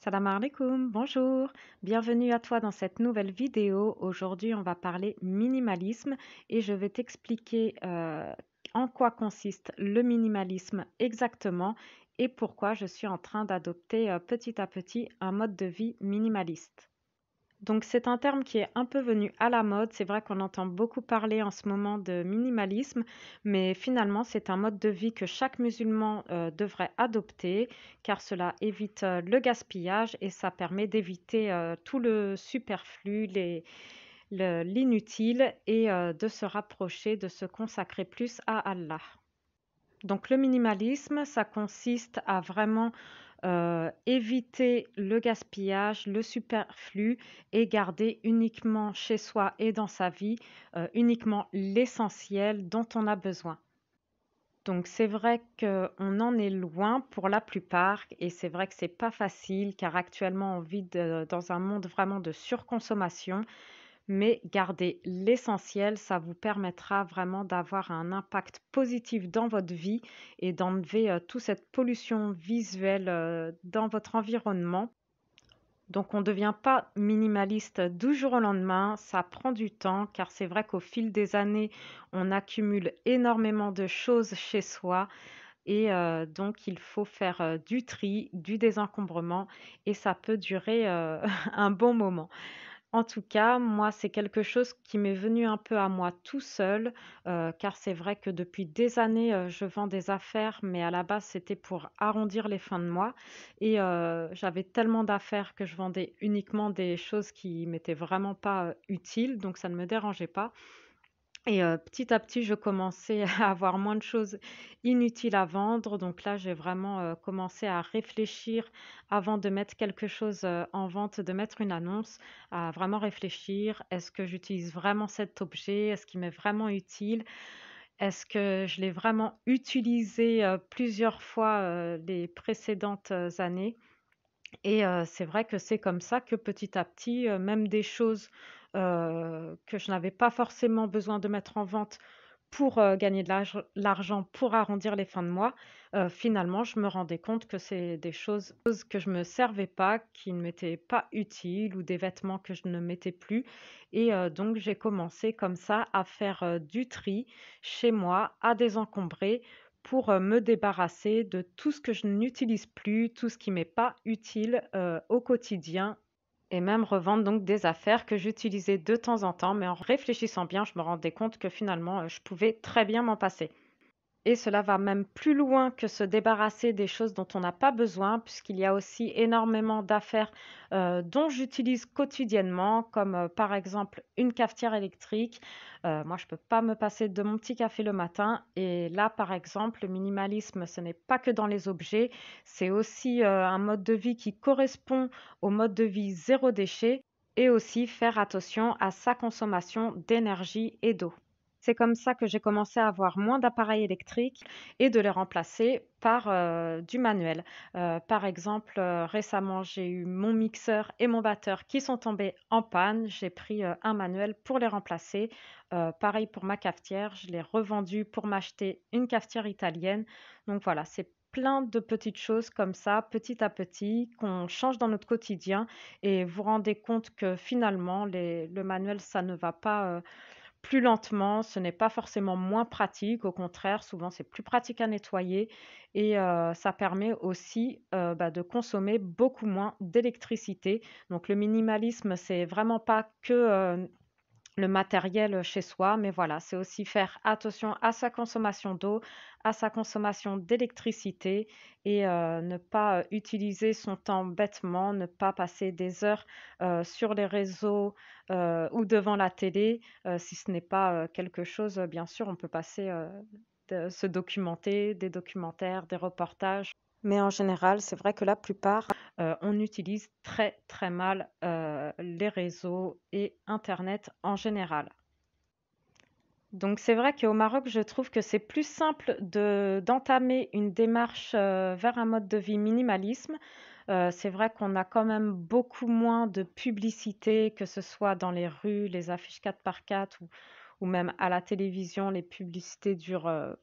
Salam alaikum, bonjour, bienvenue à toi dans cette nouvelle vidéo. Aujourd'hui, on va parler minimalisme et je vais t'expliquer en quoi consiste le minimalisme exactement et pourquoi je suis en train d'adopter petit à petit un mode de vie minimaliste. Donc c'est un terme qui est un peu venu à la mode. C'est vrai qu'on entend beaucoup parler en ce moment de minimalisme, mais finalement c'est un mode de vie que chaque musulman devrait adopter, car cela évite le gaspillage et ça permet d'éviter tout le superflu, l'inutile et de se rapprocher, de se consacrer plus à Allah. Donc le minimalisme, ça consiste à vraiment éviter le gaspillage, le superflu et garder uniquement chez soi et dans sa vie, uniquement l'essentiel dont on a besoin. Donc c'est vrai qu'on en est loin pour la plupart et c'est vrai que c'est pas facile car actuellement on vit dans un monde vraiment de surconsommation, mais garder l'essentiel, ça vous permettra vraiment d'avoir un impact positif dans votre vie et d'enlever toute cette pollution visuelle dans votre environnement. Donc on ne devient pas minimaliste du jour au lendemain, ça prend du temps car c'est vrai qu'au fil des années, on accumule énormément de choses chez soi et donc il faut faire du tri, du désencombrement et ça peut durer un bon moment. En tout cas, moi, c'est quelque chose qui m'est venu un peu à moi tout seul, car c'est vrai que depuis des années, je vends des affaires, mais à la base, c'était pour arrondir les fins de mois et j'avais tellement d'affaires que je vendais uniquement des choses qui m'étaient vraiment pas, utiles, donc ça ne me dérangeait pas. Et petit à petit, je commençais à avoir moins de choses inutiles à vendre. Donc là, j'ai vraiment, commencé à réfléchir avant de mettre quelque chose, en vente, de mettre une annonce, à vraiment réfléchir. Est-ce que j'utilise vraiment cet objet? Est-ce qu'il m'est vraiment utile? Est-ce que je l'ai vraiment utilisé, plusieurs fois, les précédentes, années? Et c'est vrai que c'est comme ça que petit à petit, même des choses, que je n'avais pas forcément besoin de mettre en vente pour, gagner de l'argent pour arrondir les fins de mois, finalement je me rendais compte que c'est des choses que je me servais pas, qui ne m'étaient pas utiles ou des vêtements que je ne mettais plus et donc j'ai commencé comme ça à faire, du tri chez moi, à désencombrer pour, me débarrasser de tout ce que je n'utilise plus, tout ce qui m'est pas utile, au quotidien et même revendre donc des affaires que j'utilisais de temps en temps, mais en réfléchissant bien, je me rendais compte que finalement, je pouvais très bien m'en passer. Et cela va même plus loin que se débarrasser des choses dont on n'a pas besoin, puisqu'il y a aussi énormément d'affaires dont j'utilise quotidiennement, comme par exemple une cafetière électrique. Moi, je ne peux pas me passer de mon petit café le matin. Et là, par exemple, le minimalisme, ce n'est pas que dans les objets, c'est aussi un mode de vie qui correspond au mode de vie zéro déchet et aussi faire attention à sa consommation d'énergie et d'eau. C'est comme ça que j'ai commencé à avoir moins d'appareils électriques et de les remplacer par, du manuel. Par exemple, récemment, j'ai eu mon mixeur et mon batteur qui sont tombés en panne. J'ai pris, un manuel pour les remplacer. Pareil pour ma cafetière, je l'ai revendue pour m'acheter une cafetière italienne. Donc voilà, c'est plein de petites choses comme ça, petit à petit, qu'on change dans notre quotidien et vous rendez compte que finalement le manuel, ça ne va pas, plus lentement, ce n'est pas forcément moins pratique, au contraire, souvent c'est plus pratique à nettoyer et ça permet aussi, de consommer beaucoup moins d'électricité. Donc le minimalisme, c'est vraiment pas que, le matériel, chez soi, mais voilà, c'est aussi faire attention à sa consommation d'eau, à sa consommation d'électricité et ne pas, utiliser son temps bêtement, ne pas passer des heures, sur les réseaux, ou devant la télé, si ce n'est pas, quelque chose, bien sûr, on peut passer, de se documenter, des documentaires, des reportages. Mais en général, c'est vrai que la plupart, on utilise très, très mal, les réseaux et internet en général. Donc c'est vrai qu'au Maroc, je trouve que c'est plus simple d'entamer une démarche, vers un mode de vie minimalisme. C'est vrai qu'on a quand même beaucoup moins de publicité, que ce soit dans les rues, les affiches 4x4 ou même à la télévision, les publicités durent,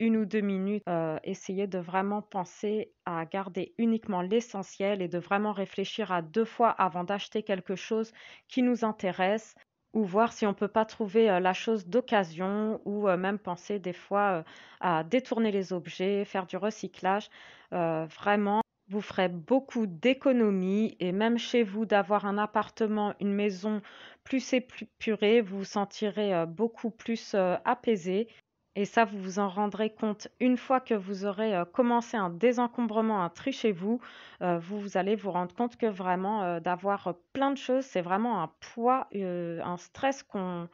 1 ou 2 minutes, essayez de vraiment penser à garder uniquement l'essentiel et de vraiment réfléchir à 2 fois avant d'acheter quelque chose qui nous intéresse ou voir si on peut pas trouver, la chose d'occasion ou, même penser des fois, à détourner les objets, faire du recyclage. Vraiment, vous ferez beaucoup d'économies et même chez vous d'avoir un appartement, une maison plus épurée, vous vous sentirez, beaucoup plus, apaisé et ça, vous vous en rendrez compte une fois que vous aurez, commencé un désencombrement, un tri chez vous, vous allez vous rendre compte que vraiment, d'avoir, plein de choses, c'est vraiment un poids, un stress qu'on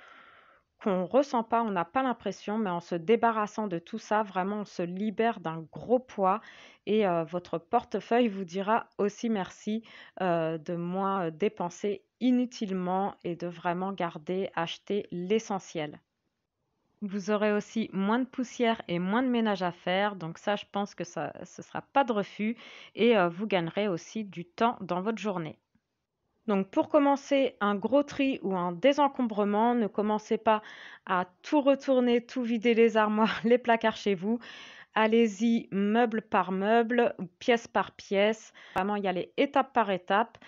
ressent pas, on n'a pas l'impression, mais en se débarrassant de tout ça, vraiment, on se libère d'un gros poids et votre portefeuille vous dira aussi merci, de moins, dépenser inutilement et de vraiment garder, acheter l'essentiel. Vous aurez aussi moins de poussière et moins de ménage à faire, donc ça, je pense que ça ce sera pas de refus et vous gagnerez aussi du temps dans votre journée. Donc pour commencer un gros tri ou un désencombrement, ne commencez pas à tout retourner, tout vider les armoires, les placards chez vous. Allez-y meuble par meuble, ou pièce par pièce. Vraiment y aller étape par étape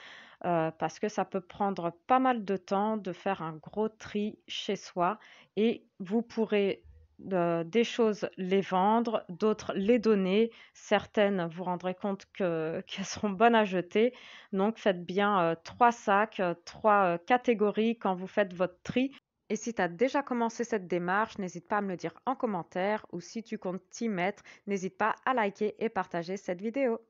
parce que ça peut prendre pas mal de temps de faire un gros tri chez soi et vous pourrez des choses les vendre, d'autres les donner. Certaines, vous rendrez compte qu'elles seront bonnes à jeter. Donc, faites bien 3 sacs, 3 catégories quand vous faites votre tri. Et si tu as déjà commencé cette démarche, n'hésite pas à me le dire en commentaire ou si tu comptes t'y mettre, n'hésite pas à liker et partager cette vidéo.